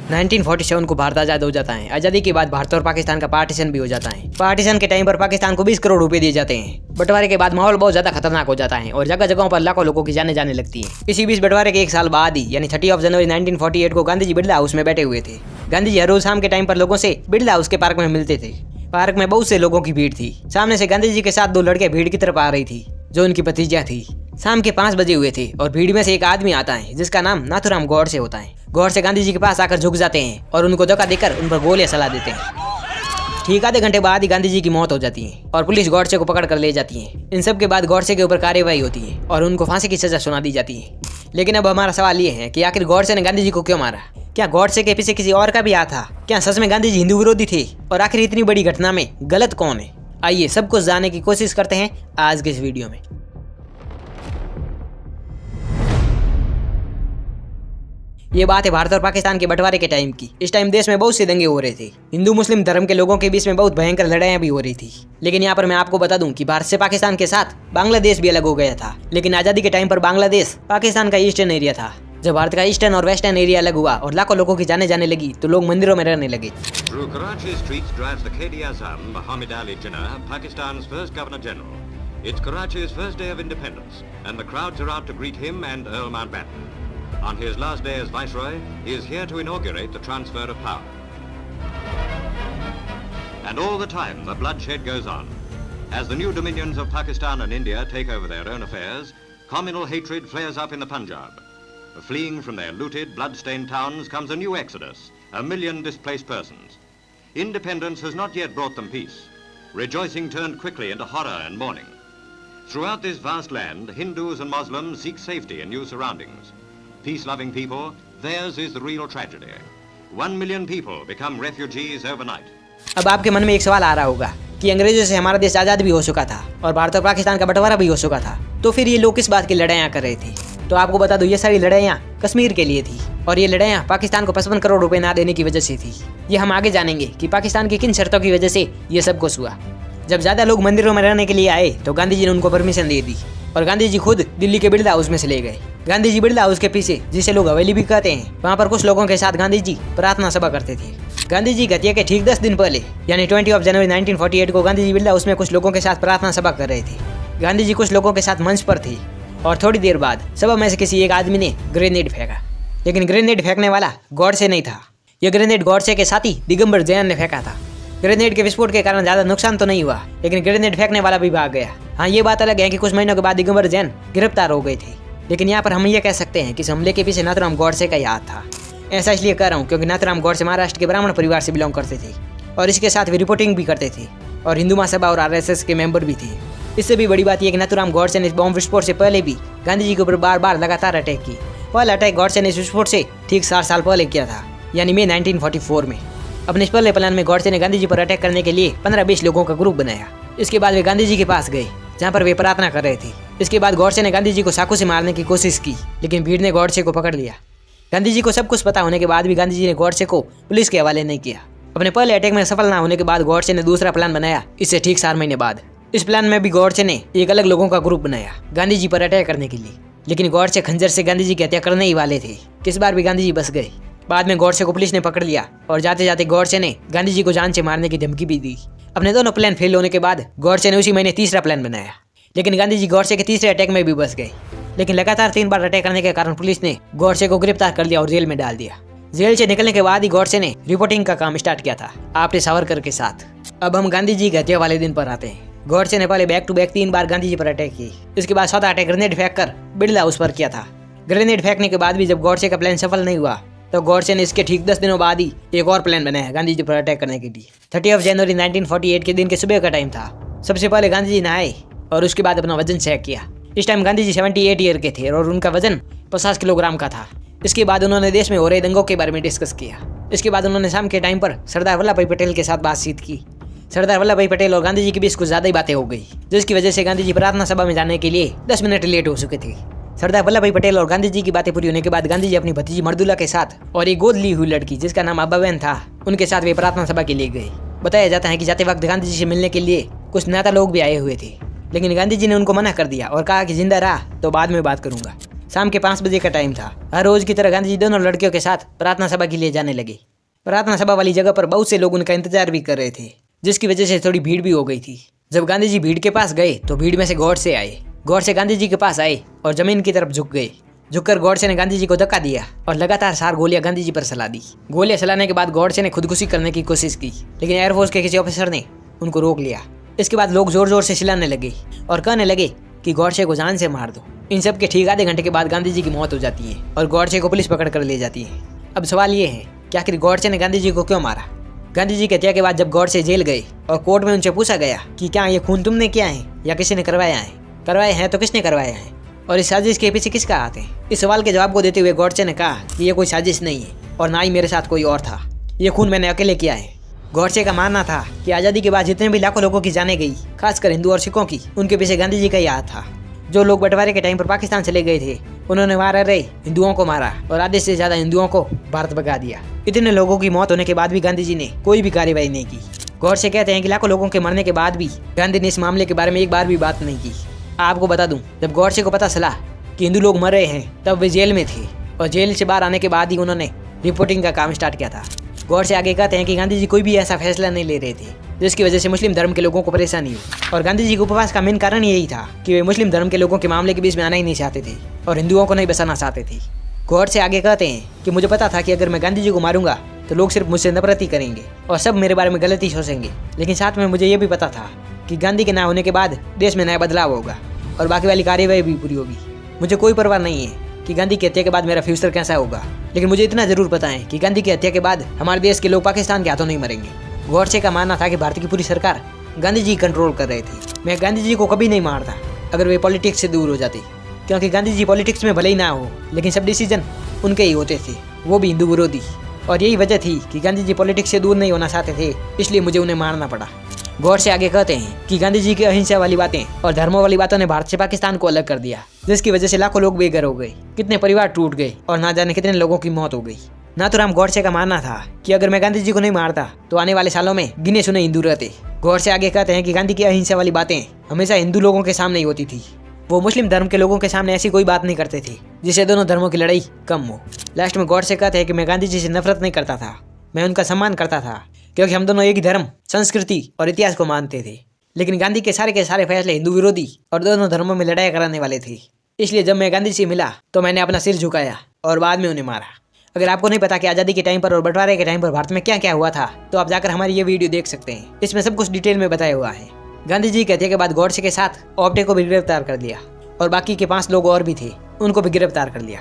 1947 को भारत आजाद हो जाता है। आजादी के बाद भारत और पाकिस्तान का पार्टीशन भी हो जाता है। पार्टीशन के टाइम पर पाकिस्तान को 20 करोड़ रुपए दिए जाते हैं। बंटवारे के बाद माहौल बहुत ज्यादा खतरनाक हो जाता है और जगह जगहों पर लाखों लोगों की जाने जाने लगती है। इसी बीच बंटवारे के एक साल बाद ही यानी 30 जनवरी 1948 को गांधी जी बिरला हाउस में बैठे हुए थे। गांधी जी हर रोज शाम के टाइम पर लोगों से बिरला हाउस के पार्क में मिलते थे। पार्क में बहुत से लोगों की भीड़ थी। सामने से गांधी जी के साथ दो लड़के भीड़ की तरफ आ रही थी जो उनकी भतीजा थी। शाम के 5 बजे हुए थे और भीड़ में से एक आदमी आता है जिसका नाम नाथूराम गौडसे होता है। गौडसे गांधी जी के पास आकर झुक जाते हैं और उनको धक्का देकर उन पर गोलियां चला देते हैं। ठीक आधे घंटे बाद ही गांधी जी की मौत हो जाती है और पुलिस गौडसे को पकड़ कर ले जाती है। इन सब के बाद गौडसे के ऊपर कार्रवाई होती है और उनको फांसी की सजा सुना दी जाती है। लेकिन अब हमारा सवाल ये है कि आखिर गौडसे ने गांधी जी को क्यों मारा? क्या गौडसे के पीछे किसी और का भी हाथ था? क्या सच में गांधी जी हिंदू विरोधी थे? और आखिर इतनी बड़ी घटना में गलत कौन है? आइए सब कुछ जानने की कोशिश करते हैं आज के इस वीडियो में। ये बात है भारत और पाकिस्तान के बंटवारे के टाइम की। इस टाइम देश में बहुत से दंगे हो रहे थे। हिंदू मुस्लिम धर्म के लोगों के बीच में बहुत भयंकर लड़ाइयां भी हो रही थी। लेकिन यहाँ पर मैं आपको बता दूं कि भारत से पाकिस्तान के साथ बांग्लादेश भी अलग हो गया था। लेकिन आजादी के टाइम पर बांग्लादेश पाकिस्तान का ईस्टर्न एरिया था। जब भारत का ईस्टर्न और वेस्टर्न एरिया अलग हुआ और लाखों लोगों की जाने जाने लगी तो लोग मंदिरों में रहने लगे। On his last day as Viceroy, he is here to inaugurate the transfer of power. And all the time, the bloodshed goes on. As the new dominions of Pakistan and India take over their own affairs, communal hatred flares up in the Punjab. Fleeing from their looted, blood-stained towns comes a new exodus, 1 million displaced persons. Independence has not yet brought them peace. Rejoicing turned quickly into horror and mourning. Throughout this vast land, Hindus and Muslims seek safety in new surroundings. Peace-loving people, theirs is the real tragedy. 1 million people become refugees overnight. अब आपके मन में एक सवाल आ रहा होगा कि अंग्रेजों से हमारा देश आजाद भी हो चुका था और भारत और पाकिस्तान का बंटवारा भी हो चुका था, तो फिर ये लोग किस बात की लड़ाइयाँ कर रहे थे? तो आपको बता दूं, ये सारी लड़ाइयाँ कश्मीर के लिए थी और ये लड़ाइयाँ पाकिस्तान को 55 करोड़ रुपए ना देने की वजह से थी। ये हम आगे जानेंगे कि पाकिस्तान की किन शर्तों की वजह से ये सब कुछ हुआ। जब ज्यादा लोग मंदिरों में रहने के लिए आए तो गांधी जी ने उनको परमिशन दे दी और गांधी जी खुद दिल्ली के बिरला हाउस में चले गए। गांधी जी बिरला हाउस के पीछे, जिसे लोग हवेली भी कहते हैं, वहाँ पर कुछ लोगों के साथ गांधी जी प्रार्थना सभा करते थे। गांधी जी की हत्या के ठीक 10 दिन पहले यानी 20 जनवरी 1948 को गांधी जी बिरला हाउस में कुछ लोगों के साथ प्रार्थना सभा कर रहे थे। गांधी जी कुछ लोगों के साथ मंच पर थे और थोड़ी देर बाद सभा में से किसी एक आदमी ने ग्रेनेड फेंका। लेकिन ग्रेनेड फेंकने वाला गौडसे नहीं था। यह ग्रेनेड गौडसे के साथी दिगंबर जैन ने फेंका था। ग्रेनेड के विस्फोट के कारण ज्यादा नुकसान तो नहीं हुआ, लेकिन ग्रेनेड फेंकने वाला भी भाग गया। हाँ, ये बात अलग है कि कुछ महीनों के बाद दिगंबर जैन गिरफ्तार हो गए थे। लेकिन यहाँ पर हम ये कह सकते हैं कि इस हमले के पीछे नाथूराम गौडसे का ही हाथ था। ऐसा इसलिए कह रहा हूँ क्योंकि नाथूराम गौडसे महाराष्ट्र के ब्राह्मण परिवार से बिलोंग करते थे और इसके साथ वे रिपोर्टिंग भी करते थे और हिंदू महासभा और RSS के मेंबर भी थे। इससे भी बड़ी बात यह कि नाथूराम गौडसे ने इस बॉम्ब विस्फोट से पहले भी गांधी जी के ऊपर बार बार लगातार अटैक किए। पहला अटैक गौडसे ने इस विस्फोट से ठीक 7 साल पहले किया था, यानी मई 1944 में। अपने इस पहले प्लान में गौडसे ने गांधी जी पर अटैक करने के लिए 15-20 लोगों का ग्रुप बनाया। इसके बाद वे गांधी जी के पास गए जहाँ पर वे प्रार्थना कर रहे थे। इसके बाद गौडसे ने गांधी जी को चाकू से मारने की कोशिश की, लेकिन भीड़ ने गौडसे को पकड़ लिया। गांधी जी को सब कुछ पता होने के बाद भी गांधी जी ने गौडसे को पुलिस के हवाले नहीं किया। अपने पहले अटैक में सफल ना होने के बाद गौडसे ने दूसरा प्लान बनाया, इससे ठीक 4 महीने बाद। इस प्लान में भी गौडसे ने एक अलग लोगों का ग्रुप बनाया गांधी जी पर अटैक करने के लिए। लेकिन गौडसे खंजर से गांधी जी की हत्या करने ही वाले थे। इस बार भी गांधी जी बच गए। बाद में गौडसे को पुलिस ने पकड़ लिया और जाते जाते गौडसे ने गांधी जी को जान से मारने की धमकी भी दी। अपने दोनों प्लान फेल होने के बाद गौडसे ने उसी महीने तीसरा प्लान बनाया। लेकिन गांधी जी गौडसे के तीसरे अटैक में भी बच गए। लेकिन लगातार 3 बार अटैक करने के कारण पुलिस ने गौडसे को गिरफ्तार कर लिया और जेल में डाल दिया। जेल से निकलने के बाद ही गौडसे ने रिपोर्टिंग का काम स्टार्ट किया था आपने सावरकर के साथ। अब हम गांधी जी की हत्या वाले दिन पर आते हैं। गौडसे ने पहले बैक टू बैक 3 बार गांधी जी पर अटैक किए। इसके बाद 7 अटैक ग्रेनेड फेंक कर बिरला हाउस पर किया था। ग्रेनेड फेंकने के बाद भी जब गौडसे का प्लान सफल नहीं हुआ तो गौडसे ने इसके ठीक 10 दिनों बाद ही एक और प्लान बनाया गांधी जी पर अटैक करने के लिए। 30 जनवरी 1948 के दिन के सुबह का टाइम था। सबसे पहले गांधी जी नहाए और उसके बाद अपना वजन चेक किया। इस टाइम गांधी जी 78 ईयर के थे और उनका वजन 50 किलोग्राम का था। इसके बाद उन्होंने देश में हो रहे दंगों के बारे में डिस्कस किया। इसके बाद उन्होंने शाम के टाइम पर सरदार वल्लभ भाई पटेल के साथ बातचीत की। सरदार वल्लभ भाई पटेल और गांधी जी के बीच कुछ ज्यादा ही बातें हो गई, जिसकी वजह से गांधी जी प्रार्थना सभा में जाने के लिए 10 मिनट लेट हो चुके थे। सरदार वल्लभ भाई पटेल और गांधी जी की बातें पूरी होने के बाद गांधी जी अपनी भतीजी मर्दुला के साथ और एक गोद ली हुई लड़की जिसका नाम अब्बाबेन था, उनके साथ वे प्रार्थना सभा के लिए गए। बताया जाता है कि जाते वक्त गांधी जी से मिलने के लिए कुछ नेता लोग भी आए हुए थे, लेकिन गांधी जी ने उनको मना कर दिया और कहा कि जिंदा रहा तो बाद में बात करूंगा। शाम के 5 बजे का टाइम था। हर रोज की तरह गांधी जी दोनों लड़कियों के साथ प्रार्थना सभा के लिए जाने लगे। प्रार्थना सभा वाली जगह पर बहुत से लोग उनका इंतजार भी कर रहे थे, जिसकी वजह से थोड़ी भीड़ भी हो गई थी। जब गांधी जी भीड़ के पास गए तो भीड़ में से गॉडसे आए। गॉडसे गांधी जी के पास आए और जमीन की तरफ झुक गए। झुककर गॉडसे ने गांधी जी को धक्का दिया और लगातार 4 गोलियां गांधी जी पर चला दी। गोलियां चलाने के बाद गॉडसे ने खुदकुशी करने की कोशिश की, लेकिन एयरफोर्स के किसी ऑफिसर ने उनको रोक लिया। इसके बाद लोग जोर जोर से चिल्लाने लगे और कहने लगे कि गॉडसे को जान से मार दो। इन सब के ठीक आधे घंटे के बाद गांधी जी की मौत हो जाती है और गॉडसे को पुलिस पकड़ कर ले जाती है। अब सवाल ये है कि आखिर गॉडसे ने गांधी जी को क्यों मारा। गांधी जी की हत्या के बाद जब गॉडसे जेल गए और कोर्ट में उनसे पूछा गया कि क्या ये खून तुमने किया है या किसी ने करवाया है, करवाए हैं तो किसने करवाया है और इस साजिश के पीछे किसका हाथ है। इस सवाल के जवाब को देते हुए गॉडसे ने कहा कि ये कोई साजिश नहीं है और ना ही मेरे साथ कोई और था, ये खून मैंने अकेले किया है। गॉडसे का मानना था कि आज़ादी के बाद जितने भी लाखों लोगों की जाने गई, खासकर हिंदू और सिखों की, उनके पीछे गांधी जी का ही हाथ था। जो लोग बंटवारे के टाइम पर पाकिस्तान चले गए थे, उन्होंने वहाँ रह रहे हिंदुओं को मारा और आधे से ज्यादा हिंदुओं को भारत भगा दिया। इतने लोगों की मौत होने के बाद भी गांधी जी ने कोई भी कार्रवाई नहीं की। गॉडसे कहते हैं कि लाखों लोगों के मरने के बाद भी गांधी ने इस मामले के बारे में एक बार भी बात नहीं की। आपको बता दूं, जब गॉडसे को पता चला कि हिंदू लोग मर रहे हैं, तब वे जेल में थे और जेल से बाहर आने के बाद ही उन्होंने रिपोर्टिंग का काम स्टार्ट किया था। गॉडसे आगे कहते हैं कि गांधी जी कोई भी ऐसा फैसला नहीं ले रहे थे जिसकी वजह से मुस्लिम धर्म के लोगों को परेशानी हो, और गांधी जी के उपवास का मेन कारण यही था कि वे मुस्लिम धर्म के लोगों के मामले के बीच में आना ही नहीं चाहते थे और हिंदुओं को नहीं बसाना चाहते थे। गॉडसे आगे कहते हैं कि मुझे पता था कि अगर मैं गांधी जी को मारूंगा तो लोग सिर्फ मुझसे नफरत ही करेंगे और सब मेरे बारे में गलत ही सोचेंगे, लेकिन साथ में मुझे ये भी पता था कि गांधी के ना होने के बाद देश में नया बदलाव होगा और बाकी वाली कार्यवाही भी पूरी होगी। मुझे कोई परवाह नहीं है कि गांधी की हत्या के बाद मेरा फ्यूचर कैसा होगा, लेकिन मुझे इतना जरूर पता है कि गांधी की हत्या के बाद हमारे देश के लोग पाकिस्तान के हाथों नहीं मरेंगे। गॉडसे का मानना था कि भारत की पूरी सरकार गांधी जी कंट्रोल कर रहे थे। मैं गांधी जी को कभी नहीं मारता अगर वे पॉलिटिक्स से दूर हो जाते, क्योंकि गांधी जी पॉलिटिक्स में भले ही ना हो, लेकिन सब डिसीजन उनके ही होते थे, वो भी हिंदू विरोधी। और यही वजह थी कि गांधी जी पॉलिटिक्स से दूर नहीं होना चाहते थे, इसलिए मुझे उन्हें मारना पड़ा। गॉडसे आगे कहते हैं कि गांधी जी की अहिंसा वाली बातें और धर्मों वाली बातों ने भारत से पाकिस्तान को अलग कर दिया, जिसकी वजह से लाखों लोग बेघर हो गए, कितने परिवार टूट गए और ना जाने कितने लोगों की मौत हो गई। नाथूराम गॉडसे का मानना था कि अगर मैं गांधी जी को नहीं मारता तो आने वाले सालों में गिने चुने हिंदू रहते। गॉडसे आगे कहते हैं कि गांधी की अहिंसा वाली बातें हमेशा हिंदू लोगों के सामने ही होती थी, वो मुस्लिम धर्म के लोगों के सामने ऐसी कोई बात नहीं करते थे जिससे दोनों धर्मों की लड़ाई कम हो। लास्ट में गॉडसे कहते हैं कि मैं गांधी जी से नफरत नहीं करता था, मैं उनका सम्मान करता था, क्योंकि हम दोनों एक ही धर्म, संस्कृति और इतिहास को मानते थे। लेकिन गांधी के सारे फैसले हिंदू विरोधी और दोनों धर्मों में लड़ाई कराने वाले थे, इसलिए जब मैं गांधी से मिला तो मैंने अपना सिर झुकाया और बाद में उन्हें मारा। अगर आपको नहीं पता कि आज़ादी के टाइम पर और बंटवारे के टाइम पर भारत में क्या क्या हुआ था, तो आप जाकर हमारी ये वीडियो देख सकते हैं, इसमें सब कुछ डिटेल में बताया हुआ है। गांधी जी की हत्या के बाद गॉडसे के साथ ऑप्टे को भी गिरफ्तार कर लिया और बाकी के 5 लोग और भी थे, उनको भी गिरफ्तार कर लिया,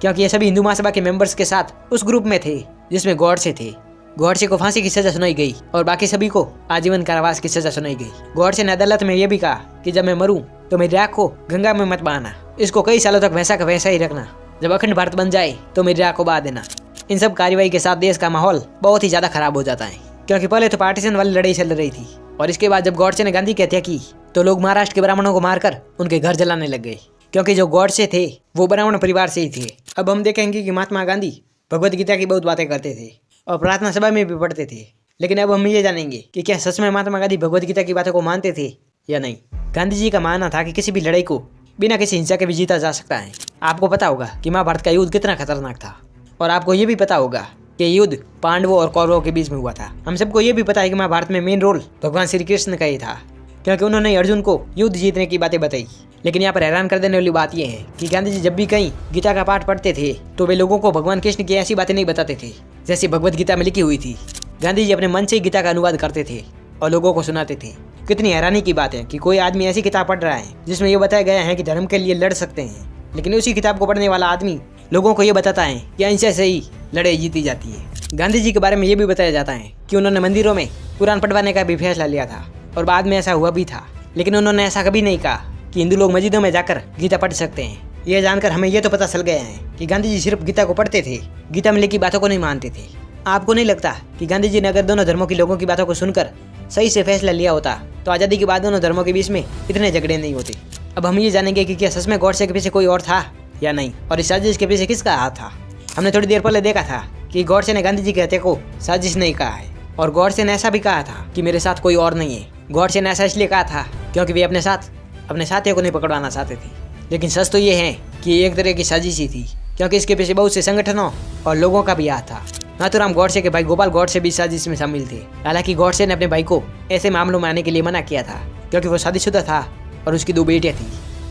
क्योंकि ये सभी हिंदू महासभा के मेंबर्स के साथ उस ग्रुप में थे जिसमें गॉडसे थे। गॉडसे को फांसी की सजा सुनाई गई और बाकी सभी को आजीवन कारावास की सजा सुनाई गई। गॉडसे ने अदालत में यह भी कहा कि जब मैं मरूं तो मेरी आँख को गंगा में मत बहाना, इसको कई सालों तक वैसा का वैसा ही रखना, जब अखंड भारत बन जाए तो मेरी आँख को बहा देना। इन सब कार्रवाई के साथ देश का माहौल बहुत ही ज्यादा खराब हो जाता है, क्योंकि पहले तो पार्टीशन वाली लड़ाई चल रही थी और इसके बाद जब गॉडसे ने गांधी की हत्या की तो लोग महाराष्ट्र के ब्राह्मणों को मारकर उनके घर जलाने लग गए, क्योंकि जो गॉडसे थे वो ब्राह्मण परिवार से ही थे। अब हम देखेंगे कि महात्मा गांधी भगवत गीता की बहुत बातें करते थे और प्रार्थना सभा में भी पढ़ते थे, लेकिन अब हम ये जानेंगे कि क्या सच में महात्मा गांधी भगवत गीता की बातों को मानते थे या नहीं। गांधी जी का मानना था कि किसी भी लड़ाई को बिना किसी हिंसा के भी जीता जा सकता है। आपको पता होगा कि महाभारत का युद्ध कितना खतरनाक था, और आपको ये भी पता होगा कि युद्ध पांडवों और कौरवों के बीच में हुआ था। हम सबको ये भी पता है कि महाभारत में मेन रोल भगवान श्री कृष्ण का ही था, क्योंकि उन्होंने अर्जुन को युद्ध जीतने की बातें बताई। लेकिन यहाँ पर हैरान कर देने वाली बात यह है कि गांधी जी जब भी कहीं गीता का पाठ पढ़ते थे तो वे लोगों को भगवान कृष्ण की ऐसी बातें नहीं बताते थे जैसे भगवत गीता में लिखी हुई थी। गांधी जी अपने मन से ही गीता का अनुवाद करते थे और लोगों को सुनाते थे। कितनी हैरानी की बात है कि कोई आदमी ऐसी किताब पढ़ रहा है जिसमें यह बताया गया है कि धर्म के लिए लड़ सकते हैं, लेकिन उसी किताब को पढ़ने वाला आदमी लोगों को ये बताता है कि अहिंसा से ही लड़ाई जीती जाती है। गांधी जी के बारे में ये भी बताया जाता है कि उन्होंने मंदिरों में कुरान पढ़वाने का भी फैसला लिया था और बाद में ऐसा हुआ भी था, लेकिन उन्होंने ऐसा कभी नहीं कहा कि हिंदू लोग मस्जिदों में जाकर गीता पढ़ सकते हैं। यह जानकर हमें यह तो पता चल गया है कि गांधी जी सिर्फ गीता को पढ़ते थे, गीता में लिखी बातों को नहीं मानते थे। आपको नहीं लगता कि गांधी जी ने अगर दोनों धर्मों के लोगों की बातों को सुनकर सही से फैसला लिया होता तो आज़ादी के बाद दोनों धर्मों के बीच में इतने झगड़े नहीं होते। अब हम ये जानेंगे कि क्या सच में गॉडसे के पीछे कोई और था या नहीं, और इस साजिश के पीछे किसका हाथ था। हमने थोड़ी देर पहले देखा था कि गॉडसे ने गांधी जी की हत्या को साजिश नहीं कहा है, और गॉडसे ने ऐसा भी कहा था कि मेरे साथ कोई और नहीं है। गॉडसे ने ऐसा इसलिए कहा था क्योंकि वे अपने साथियों को नहीं पकड़वाना चाहते थे। लेकिन सच तो ये है कि ये एक तरह की साजिश ही थी, क्योंकि इसके पीछे बहुत से संगठनों और लोगों का भी हाथ था। नाथूराम गॉडसे के भाई गोपाल गॉडसे भी साजिश में शामिल थे। हालांकि गॉडसे ने अपने भाई को ऐसे मामलों में आने के लिए मना किया था, क्योंकि वो शादीशुदा था और उसकी 2 बेटियां थी।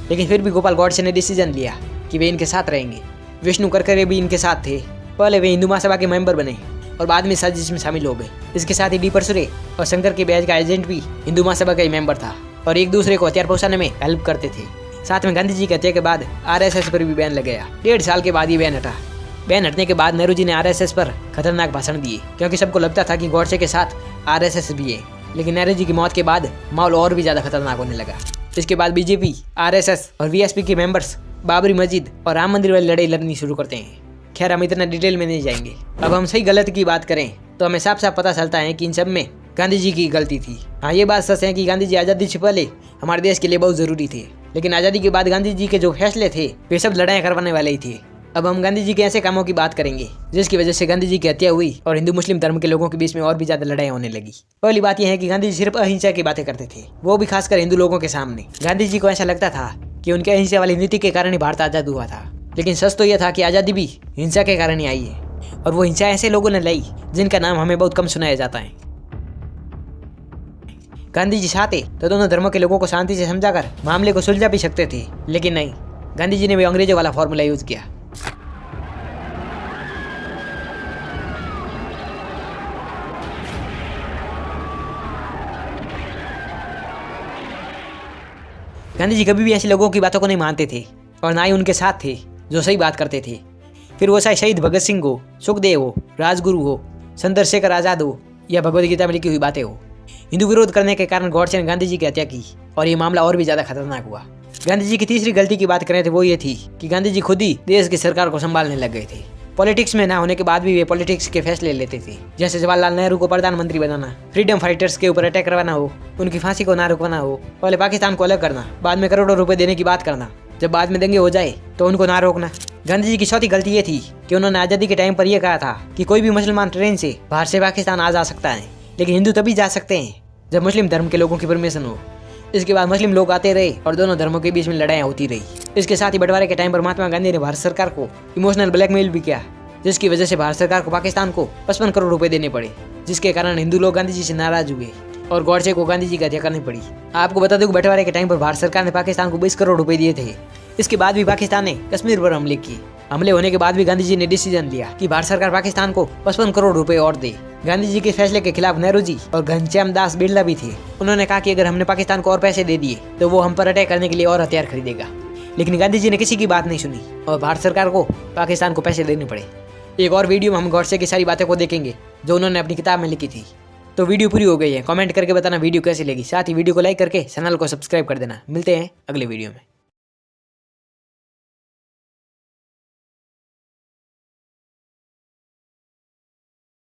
लेकिन फिर भी गोपाल गॉडसे ने डिसीजन लिया कि वे इनके साथ रहेंगे। विष्णु करकरे भी इनके साथ थे। पहले वे हिंदू महासभा के मेंबर बने और बाद में साजिश में शामिल हो गए। इसके साथ ही डी परसुरे और शंकर के बैच का एजेंट भी हिंदू महासभा का ही मेंबर था और एक दूसरे को हथियार पहुंचाने में हेल्प करते थे। साथ में गांधी जी की हत्या के बाद आरएसएस पर भी बैन लग गया। 1.5 साल के बाद ये बैन हटा। बैन हटने के बाद नेहरू जी ने आरएसएस पर खतरनाक भाषण दिए, क्योंकि सबको लगता था कि गॉडसे के साथ आरएसएस भी है। लेकिन नेहरू जी की मौत के बाद माहौल और भी ज्यादा खतरनाक होने लगा। इसके बाद बीजेपी, आरएसएस और वीएसपी के मेंबर्स बाबरी मस्जिद और राम मंदिर वाली लड़ाई लड़नी शुरू करते हैं। खैर, हम इतना डिटेल में नहीं जाएंगे। अब हम सही गलत की बात करें तो हमें साफ साफ पता चलता है कि इन सब में गांधी जी की गलती थी। हाँ, ये बात सच है कि गांधी जी आज़ादी से पहले हमारे देश के लिए बहुत जरूरी थे, लेकिन आज़ादी के बाद गांधी जी के जो फैसले थे वे सब लड़ाइयाँ करवाने वाले ही थे। अब हम गांधी जी के ऐसे कामों की बात करेंगे जिसकी वजह से गांधी जी की हत्या हुई और हिंदू मुस्लिम धर्म के लोगों के बीच में और भी ज्यादा लड़ाई होने लगी। पहली बात यह है कि गांधी जी सिर्फ अहिंसा की बातें करते थे, वो भी खासकर हिंदू लोगों के सामने। गांधी जी को ऐसा लगता था कि उनके अहिंसा वाली नीति के कारण ही भारत आजाद हुआ था, लेकिन सच तो यह था कि आजादी भी हिंसा के कारण ही आई है। और वो हिंसा ऐसे लोगों ने लाई जिनका नाम हमें बहुत कम सुनाया जाता है। गांधी जी चाहते तो दोनों धर्मों के लोगों को शांति से समझाकर मामले को सुलझा भी सकते थे, लेकिन नहीं, गांधी जी ने भी अंग्रेजों वाला फॉर्मूला यूज किया। गांधी जी कभी भी ऐसे लोगों की बातों को नहीं मानते थे और ना ही उनके साथ थे जो सही बात करते थे। फिर वो चाहे शहीद भगत सिंह हो, सुखदेव हो, राजगुरु हो, चंद्रशेखर आजाद हो या भगवद गीता में लिखी हुई बातें हो। हिंदू विरोध करने के कारण गॉडसे ने गांधी जी की हत्या की और ये मामला और भी ज्यादा खतरनाक हुआ। गांधी जी की तीसरी गलती की बात करें तो वो ये थी कि गांधी जी खुद ही देश की सरकार को संभालने लग गए थे। पॉलिटिक्स में ना होने के बाद भी वे पॉलिटिक्स के फैसले लेते थे, जैसे जवाहरलाल नेहरू को प्रधानमंत्री बनाना, फ्रीडम फाइटर्स के ऊपर अटैक करवाना हो, उनकी फांसी को ना रुकवाना हो, पहले पाकिस्तान को अलग करना, बाद में करोड़ों रुपए देने की बात करना, जब बाद में दंगे हो जाए तो उनको ना रोकना। गांधी जी की चौथी गलती ये थी कि उन्होंने आजादी के टाइम पर यह कहा था कि कोई भी मुसलमान ट्रेन से बाहर से पाकिस्तान आ जा सकता है, लेकिन हिंदू तभी जा सकते हैं जब मुस्लिम धर्म के लोगों की परमिशन हो। इसके बाद मुस्लिम लोग आते रहे और दोनों धर्मों के बीच में लड़ाइयाँ होती रही। इसके साथ ही बंटवारे के टाइम पर महात्मा गांधी ने भारत सरकार को इमोशनल ब्लैकमेल भी किया, जिसकी वजह से भारत सरकार को पाकिस्तान को 55 करोड़ रुपए देने पड़े, जिसके कारण हिंदू लोग गांधी जी से नाराज हुए और गॉडसे को गांधी जी की हत्या करनी पड़ी। आपको बता दूं कि बंटवारे के टाइम पर भारत सरकार ने पाकिस्तान को 20 करोड़ रुपए दिए थे। इसके बाद भी पाकिस्तान ने कश्मीर पर हमले किए। हमले होने के बाद भी गांधी जी ने डिसीजन लिया कि भारत सरकार पाकिस्तान को 55 करोड़ रुपए और दे। गांधी जी के फैसले के खिलाफ नेहरू जी और घनश्याम दास बिरला भी थे। उन्होंने कहा कि अगर हमने पाकिस्तान को और पैसे दे दिए तो वो हम पर अटैक करने के लिए और हथियार खरीदेगा, लेकिन गांधी जी ने किसी की बात नहीं सुनी और भारत सरकार को पाकिस्तान को पैसे देने पड़े। एक और वीडियो में हम गॉडसे की सारी बातें को देखेंगे जो उन्होंने अपनी किताब में लिखी थी। तो वीडियो पूरी हो गई है। कमेंट करके बताना वीडियो कैसी लगी। साथ ही वीडियो को लाइक करके चैनल को सब्सक्राइब कर देना। मिलते हैं अगले वीडियो में।